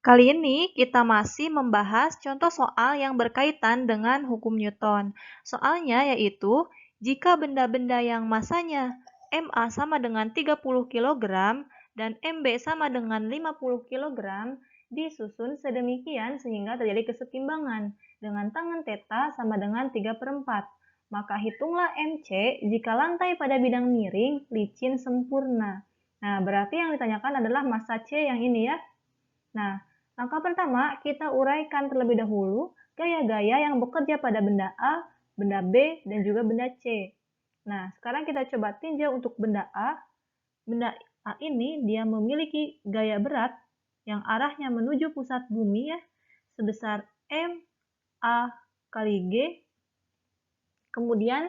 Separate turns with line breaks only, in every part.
Kali ini kita masih membahas contoh soal yang berkaitan dengan hukum Newton. Soalnya yaitu, jika benda-benda yang masanya MA sama dengan 30 kg dan MB sama dengan 50 kg disusun sedemikian sehingga terjadi kesetimbangan dengan tangan θ sama dengan 3/4. Maka hitunglah MC jika lantai pada bidang miring licin sempurna. Nah, berarti yang ditanyakan adalah massa C yang ini ya. Nah, langkah pertama, kita uraikan terlebih dahulu gaya-gaya yang bekerja pada benda A, benda B, dan juga benda C. Nah, sekarang kita coba tinjau untuk benda A. Benda A ini dia memiliki gaya berat yang arahnya menuju pusat bumi ya, sebesar M A kali G. Kemudian,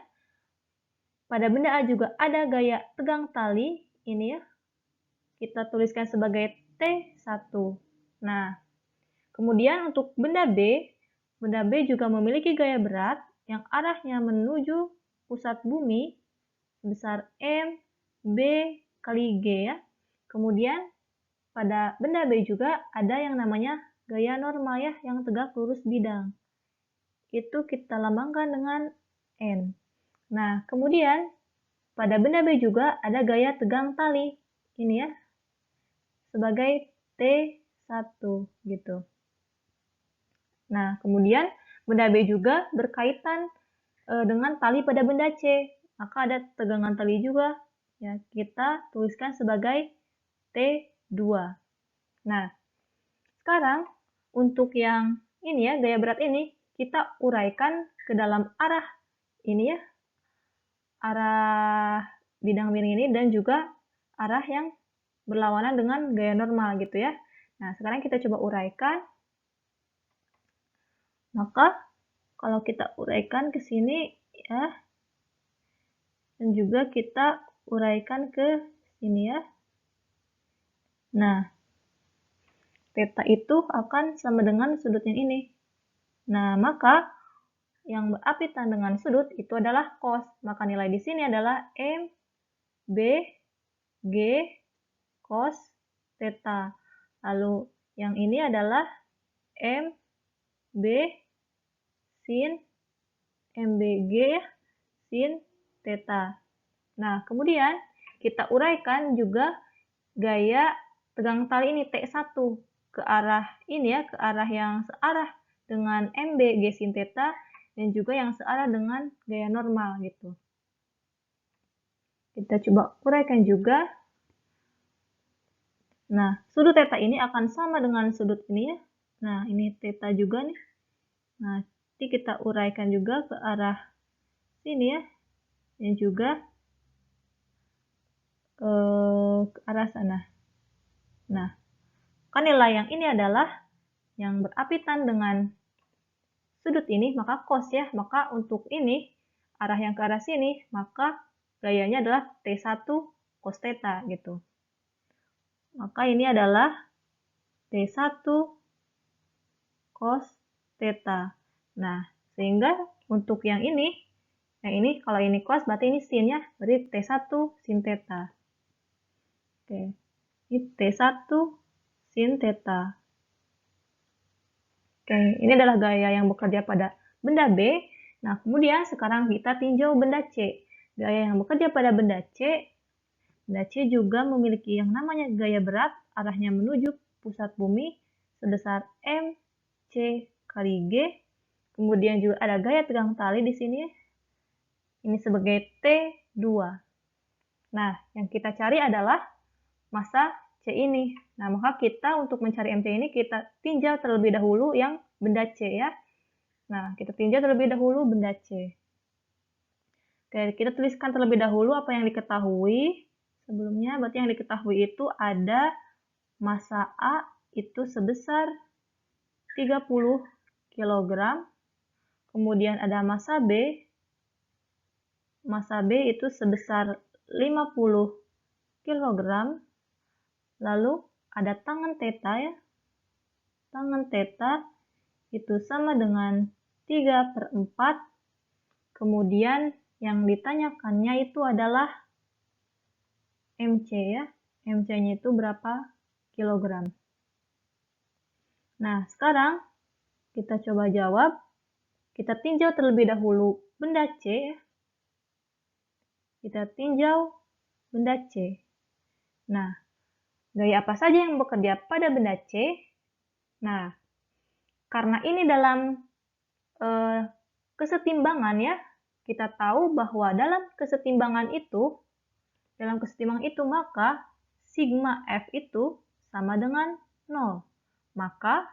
pada benda A juga ada gaya tegang tali, ini ya, kita tuliskan sebagai T1. Nah, kemudian untuk benda B juga memiliki gaya berat yang arahnya menuju pusat bumi sebesar M, B, kali G ya. Kemudian pada benda B juga ada yang namanya gaya normal ya, yang tegak lurus bidang. Itu kita lambangkan dengan N. Nah, kemudian pada benda B juga ada gaya tegang tali. Ini ya, sebagai T1 gitu. Nah, kemudian benda B juga berkaitan dengan tali pada benda C. Maka ada tegangan tali juga. Ya, kita tuliskan sebagai T2. Nah, sekarang untuk yang ini ya, gaya berat ini, kita uraikan ke dalam arah ini ya, arah bidang miring ini dan juga arah yang berlawanan dengan gaya normal gitu ya. Nah, sekarang kita coba uraikan. Maka kalau kita uraikan ke sini ya, dan juga kita uraikan ke sini ya. Nah, θ itu akan sama dengan sudut yang ini. Nah, maka yang berapitan dengan sudut itu adalah cos. Maka nilai di sini adalah M, B, G, cos θ. Lalu yang ini adalah M, B, sin MBG ya, sin θ. Nah, kemudian kita uraikan juga gaya tegang tali ini T1 ke arah ini ya, ke arah yang searah dengan MB G sin θ dan juga yang searah dengan gaya normal gitu. Kita coba uraikan juga. Nah, sudut θ ini akan sama dengan sudut ini ya. Nah, ini θ juga nih. Nah, nanti kita uraikan juga ke arah sini ya. Dan juga ke arah sana. Nah, kan nilai yang ini adalah yang berapitan dengan sudut ini, maka cos ya. Maka untuk ini, arah yang ke arah sini, maka gayanya adalah T1 cos θ gitu. Maka ini adalah T1 cos θ. Nah, sehingga untuk yang ini kalau ini cos berarti ini sin ya, berarti T1 sin θ. Oke, ini T1 sin θ. Oke, ini adalah gaya yang bekerja pada benda B. Nah, kemudian sekarang kita tinjau benda C. Gaya yang bekerja pada benda C juga memiliki yang namanya gaya berat, arahnya menuju pusat bumi sebesar M, C, kali G. Kemudian juga ada gaya tegang tali di sini. Ini sebagai T2. Nah, yang kita cari adalah massa C ini. Nah, maka kita untuk mencari MC ini kita tinjau terlebih dahulu yang benda C ya. Nah, kita tinjau terlebih dahulu benda C. Oke, kita tuliskan terlebih dahulu apa yang diketahui. Sebelumnya, berarti yang diketahui itu ada massa A itu sebesar 30 kg. Kemudian ada massa B. Massa B itu sebesar 50 kg. Lalu ada tangan θ ya. Tangan θ itu sama dengan 3/4. Kemudian yang ditanyakannya itu adalah MC ya. MC-nya itu berapa kilogram. Nah, sekarang kita coba jawab. Kita tinjau terlebih dahulu benda C. Kita tinjau benda C. Nah, gaya apa saja yang bekerja pada benda C? Nah, karena ini dalam kesetimbangan ya, kita tahu bahwa dalam kesetimbangan itu, maka sigma F itu sama dengan 0. Maka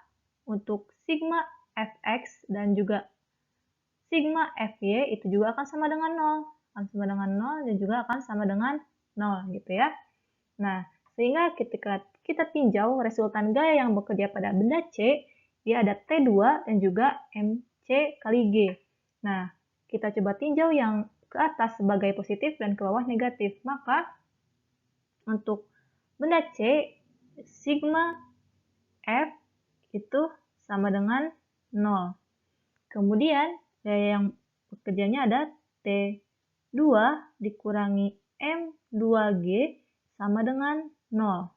untuk sigma Fx dan juga sigma Fy itu juga akan sama dengan 0. Akan sama dengan 0 dan juga akan sama dengan 0 gitu ya. Nah, sehingga ketika kita tinjau resultan gaya yang bekerja pada benda C, dia ada T2 dan juga MC kali G. Nah, kita coba tinjau yang ke atas sebagai positif dan ke bawah negatif. Maka, untuk benda C, sigma F itu sama dengan 0. Kemudian, gaya yang bekerjanya ada T2 dikurangi M2G sama dengan 0.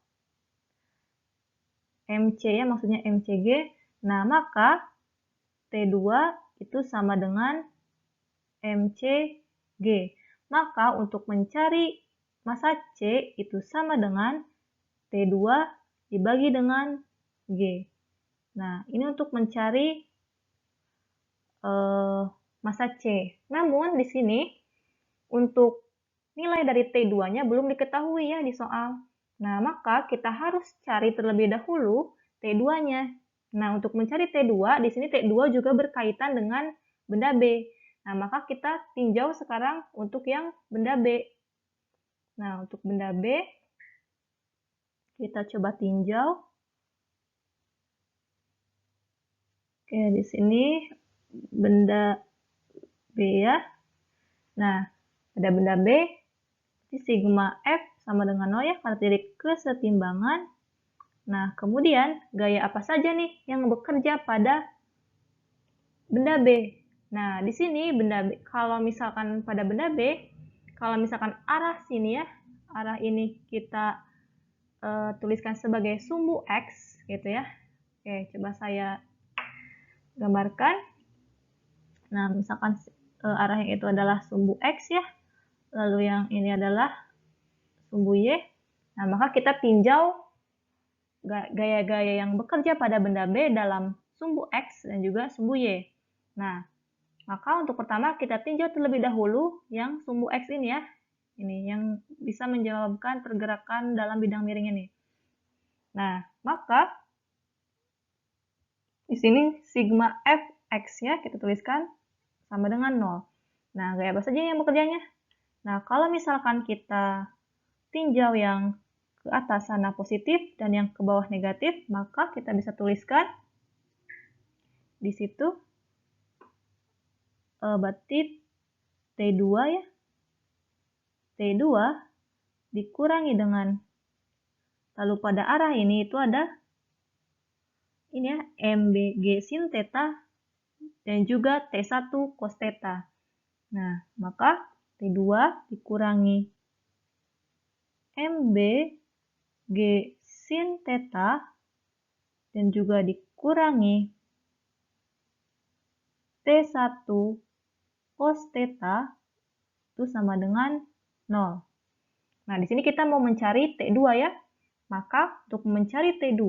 MC ya, maksudnya MCG. Nah, maka T2 itu sama dengan MCG. Maka untuk mencari massa C itu sama dengan T2 dibagi dengan G. Nah, ini untuk mencari massa C. Namun, di sini untuk nilai dari T2-nya belum diketahui ya di soal. Nah, maka kita harus cari terlebih dahulu T2-nya. Nah, untuk mencari T2, di sini T2 juga berkaitan dengan benda B. Nah, maka kita tinjau sekarang untuk yang benda B. Nah, untuk benda B, kita coba tinjau. Oke, di sini benda B ya. Nah, pada benda B, sigma F sama dengan 0 ya, karena terjadi kesetimbangan. Nah, kemudian gaya apa saja nih yang bekerja pada benda B? Nah, di sini benda B, kalau misalkan pada benda B, kalau misalkan arah sini ya, arah ini kita tuliskan sebagai sumbu X gitu ya. Oke, coba saya gambarkan. Nah, misalkan arah yang itu adalah sumbu X ya, lalu yang ini adalah sumbu Y. Nah, maka kita tinjau gaya-gaya yang bekerja pada benda B dalam sumbu X dan juga sumbu Y. Nah, maka untuk pertama kita tinjau terlebih dahulu yang sumbu X ini ya. Ini yang bisa menjawabkan pergerakan dalam bidang miring ini. Nah, maka di sini sigma Fx ya kita tuliskan sama dengan 0. Nah, gaya apa saja yang bekerjanya? Nah, kalau misalkan kita tinjau yang ke atas sana positif dan yang ke bawah negatif, maka kita bisa tuliskan di situ berarti T2 ya. T2 dikurangi dengan, lalu pada arah ini itu ada ini ya, MBG sin theta dan juga T1 cos theta. Nah, maka T2 dikurangi MBG sin theta dan juga dikurangi T1 cos theta itu sama dengan 0. Nah, di sini kita mau mencari T2 ya. Maka untuk mencari T2,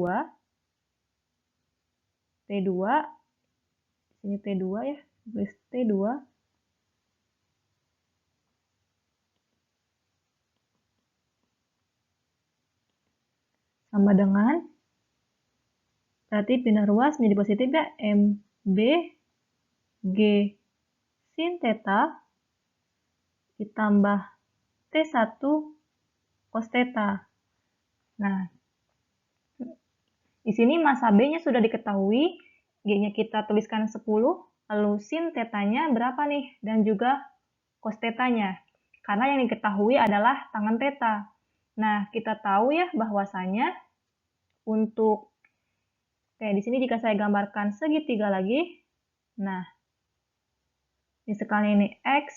di sini T2 ya, tulis T2. Sama dengan, berarti pindah ruas menjadi positif ya, MB G sin theta ditambah T1 cos theta. Nah, di sini massa B-nya sudah diketahui, G-nya kita tuliskan 10, lalu sin theta-nya berapa nih, dan juga cos theta-nya. Karena yang diketahui adalah tangen theta. Nah, kita tahu ya bahwasanya untuk, di sini jika saya gambarkan segitiga lagi, nah, misalkan ini X,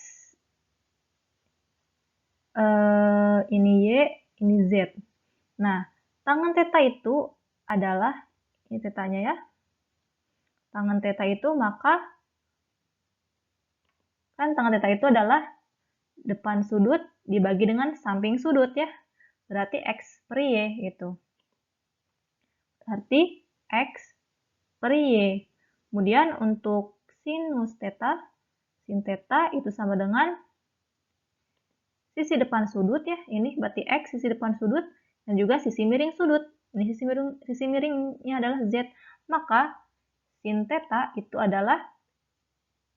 ini Y, ini Z. Nah, tangen theta itu adalah, ini tetanya ya, tangen theta itu, maka kan tangen theta itu adalah depan sudut dibagi dengan samping sudut ya. Berarti X per Y gitu. Berarti X per Y. Kemudian untuk sinus theta, sin theta itu sama dengan sisi depan sudut ya. Ini berarti X sisi depan sudut dan juga sisi miring sudut. Ini sisi miringnya adalah Z. Maka sin theta itu adalah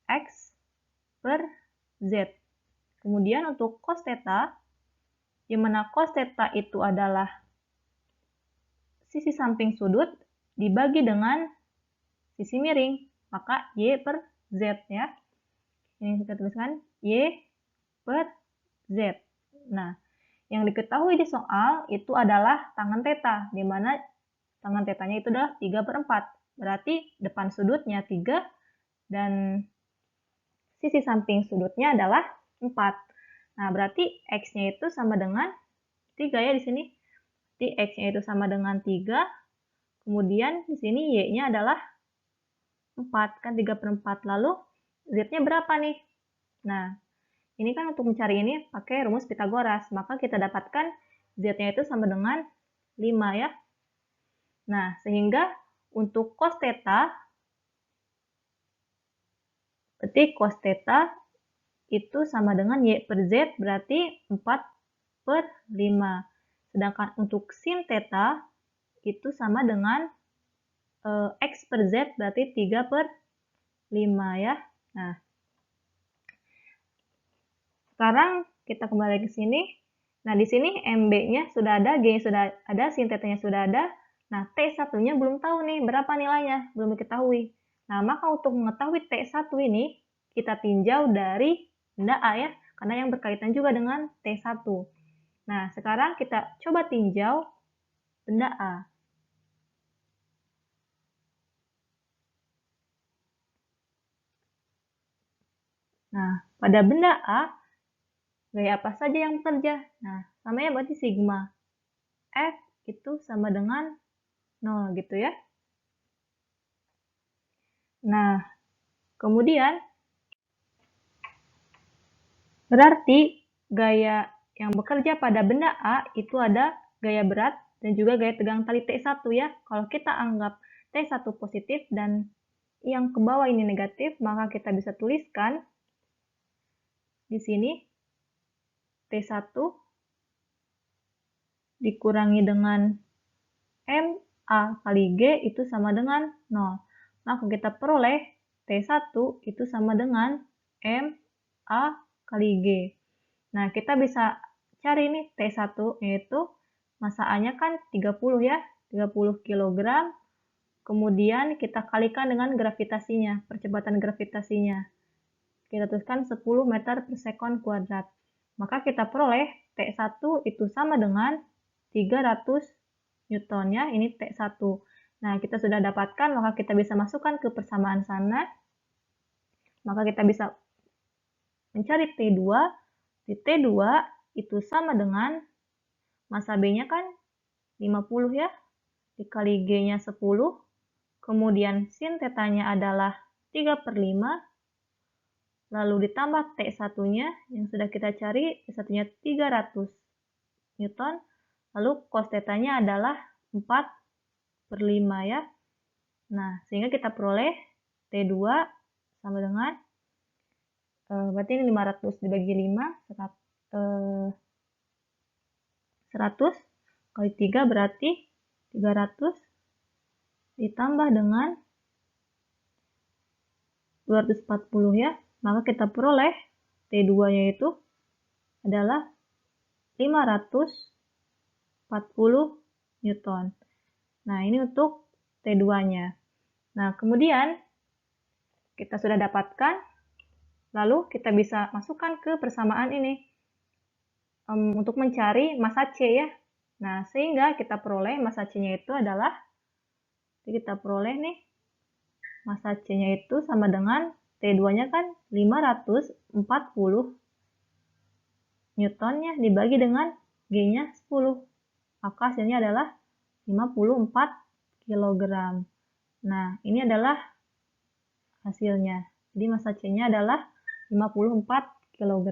X per Z. Kemudian untuk cos theta, di mana cos theta itu adalah sisi samping sudut dibagi dengan sisi miring, maka Y per Z ya. Ini kita tuliskan Y per Z. Nah, yang diketahui di soal itu adalah tangen theta, di mana tangen tetanya itu adalah 3/4. Berarti depan sudutnya 3 dan sisi samping sudutnya adalah 4. Nah, berarti X-nya itu sama dengan 3 ya di sini. Jadi X-nya itu sama dengan 3. Kemudian di sini Y-nya adalah 4, kan 3/4. Lalu Z-nya berapa nih? Nah, ini kan untuk mencari ini pakai rumus Pitagoras. Maka kita dapatkan Z-nya itu sama dengan 5 ya. Nah, sehingga untuk cos theta, berarti cos theta itu sama dengan Y per Z, berarti 4/5. Sedangkan untuk sin theta itu sama dengan X per Z, berarti 3/5 ya. Nah, sekarang kita kembali ke sini. Nah, di sini MB-nya sudah ada, G-nya sudah ada, sin theta-nya sudah ada. Nah, T1-nya belum tahu nih berapa nilainya, belum diketahui. Nah, maka untuk mengetahui T1 ini, kita tinjau dari benda A ya, karena yang berkaitan juga dengan T1. Nah, sekarang kita coba tinjau benda A. Nah, pada benda A, gaya apa saja yang bekerja? Nah, namanya berarti sigma. F itu sama dengan 0 gitu ya. Nah, kemudian berarti gaya yang bekerja pada benda A itu ada gaya berat dan juga gaya tegang tali T1 ya. Kalau kita anggap T1 positif dan yang ke bawah ini negatif, maka kita bisa tuliskan di sini T1 dikurangi dengan MA kali G itu sama dengan 0. Maka kita peroleh T1 itu sama dengan MA kali G. Nah, kita bisa cari nih T1 yaitu massa A-nya kan 30 ya, 30 kg. Kemudian kita kalikan dengan gravitasinya, percepatan gravitasinya. Kita tuliskan 10 meter per sekon kuadrat. Maka kita peroleh T1 itu sama dengan 300 Newton ya, ini T1. Nah, kita sudah dapatkan, maka kita bisa masukkan ke persamaan sana. Maka kita bisa mencari T2. Di T2 itu sama dengan massa B-nya kan 50 ya, dikali G-nya 10. Kemudian sin tetanya adalah 3/5. Lalu ditambah T1-nya yang sudah kita cari, T1-nya 300 Newton. Lalu cos tetanya adalah 4/5 ya. Nah, sehingga kita peroleh T2 sama dengan, berarti ini 500 dibagi 5, 100 kali 3 berarti 300 ditambah dengan 240 ya. Maka kita peroleh T2-nya itu adalah 540 Newton. Nah, ini untuk T2-nya. Nah, kemudian kita sudah dapatkan, lalu kita bisa masukkan ke persamaan ini untuk mencari massa C ya. Nah, sehingga kita peroleh massa C-nya itu adalah, kita peroleh nih, massa C-nya itu sama dengan T2-nya kan 540 Newton-nya dibagi dengan G-nya 10. Maka hasilnya adalah 54 kg. Nah, ini adalah hasilnya. Jadi massa C-nya adalah 54 kg.